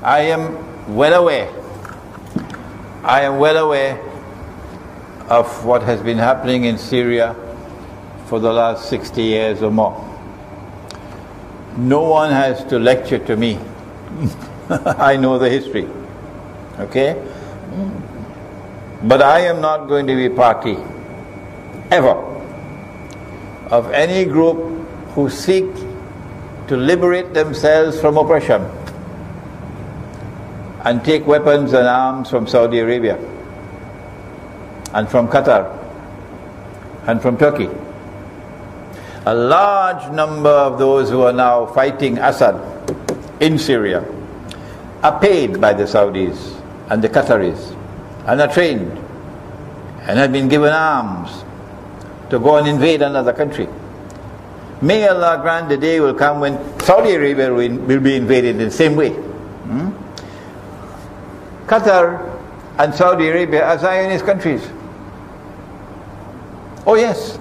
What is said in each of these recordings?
I am well aware of what has been happening in Syria for the last 60 years or more. No one has to lecture to me. I know the history. Okay? But I am not going to be party, ever, of any group who seek to liberate themselves from oppression and take weapons and arms from Saudi Arabia and from Qatar and from Turkey. A large number of those who are now fighting Assad in Syria are paid by the Saudis and the Qataris and are trained and have been given arms to go and invade another country. May Allah grant the day will come when Saudi Arabia will be invaded in the same way. Qatar and Saudi Arabia are Zionist countries. Oh yes.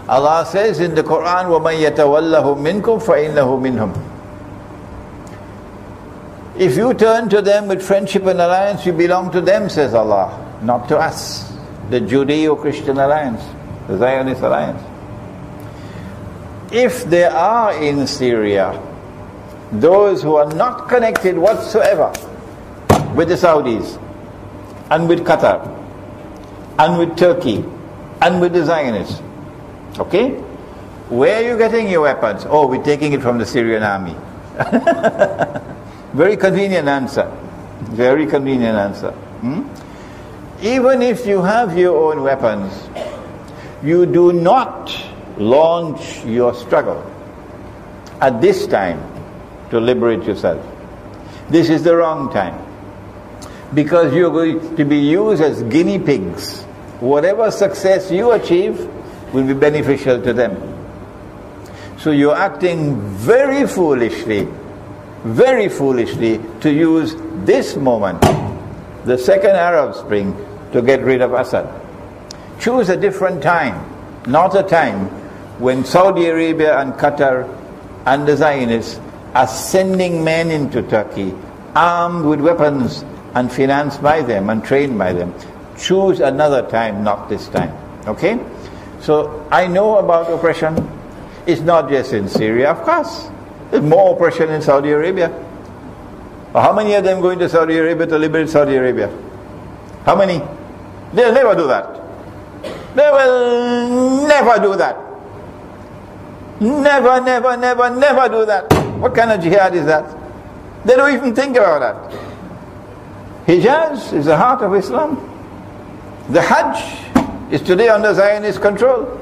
Allah says in the Quran, وَمَنْ يَتَوَلَّهُمْ مِنْكُمْ فَإِنَّهُ مِنْهُمْ. If you turn to them with friendship and alliance, you belong to them, says Allah, not to us, the Judeo-Christian alliance, the Zionist alliance. If there are in Syria those who are not connected whatsoever with the Saudis and with Qatar and with Turkey and with the Zionists, okay? Where are you getting your weapons? Oh, we're taking it from the Syrian army. Very convenient answer. Very convenient answer. Even if you have your own weapons, you do not launch your struggle at this time to liberate yourself. This is the wrong time, because you're going to be used as guinea pigs. Whatever success you achieve will be beneficial to them. So you're acting very foolishly to use this moment, the second Arab Spring, to get rid of Assad. Choose a different time, not a time when Saudi Arabia and Qatar and the Zionists are sending men into Turkey armed with weapons and financed by them and trained by them. Choose another time, not this time. Okay? So I know about oppression. It's not just in Syria, of course. There's more oppression in Saudi Arabia. How many of them going to Saudi Arabia to liberate Saudi Arabia? How many? They'll never do that. They will never do that. Never, never, never, never do that. What kind of jihad is that? They don't even think about that. Hijaz is the heart of Islam. The Hajj is today under Zionist control.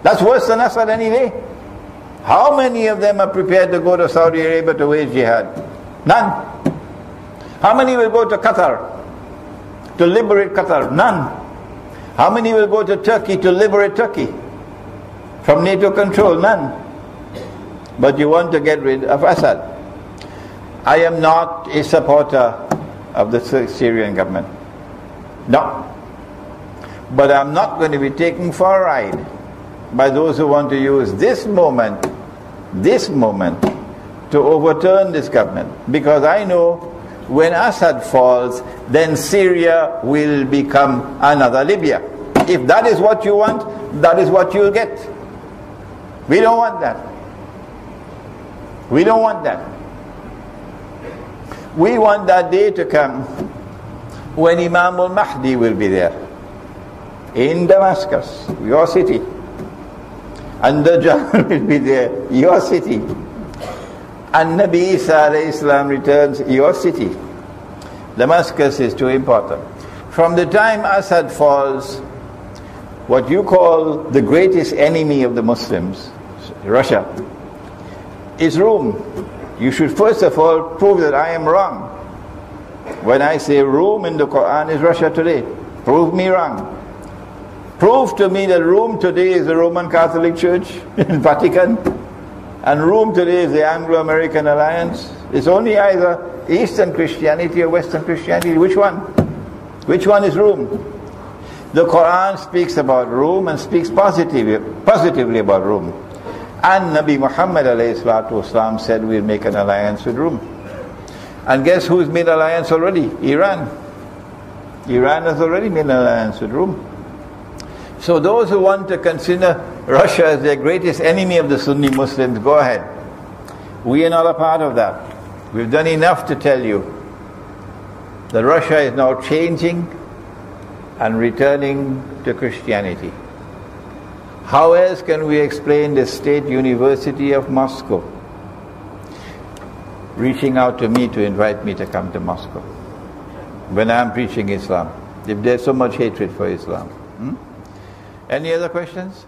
That's worse than Assad any day. How many of them are prepared to go to Saudi Arabia to wage jihad? None. How many will go to Qatar to liberate Qatar? None. How many will go to Turkey to liberate Turkey from NATO control? None. But you want to get rid of Assad. I am not a supporter of the Syrian government. No. But I'm not going to be taken for a ride by those who want to use this moment to overturn this government. Because I know when Assad falls, then Syria will become another Libya. If that is what you want, that is what you'll get. We don't want that. We don't want that. We want that day to come when Imam al-Mahdi will be there in Damascus, your city. And Dajjal will be there, your city. And Nabi Isa alayhi salam returns, your city. Damascus is too important. From the time Assad falls, what you call the greatest enemy of the Muslims, Russia, is Rome. You should first of all prove that I am wrong. When I say Rome in the Quran is Russia today, prove me wrong. Prove to me that Rome today is the Roman Catholic Church in Vatican, and Rome today is the Anglo-American Alliance. It's only either Eastern Christianity or Western Christianity. Which one? Which one is Rome? The Quran speaks about Rome and speaks positively about Rome. And Nabi Muhammad ﷺ said we'll make an alliance with Rome. And guess who's made alliance already? Iran. Iran has already made an alliance with Rome. So those who want to consider Russia as their greatest enemy of the Sunni Muslims, go ahead. We are not a part of that. We've done enough to tell you that Russia is now changing and returning to Christianity. How else can we explain the State University of Moscow reaching out to me to invite me to come to Moscow when I'm preaching Islam, if there's so much hatred for Islam? Any other questions?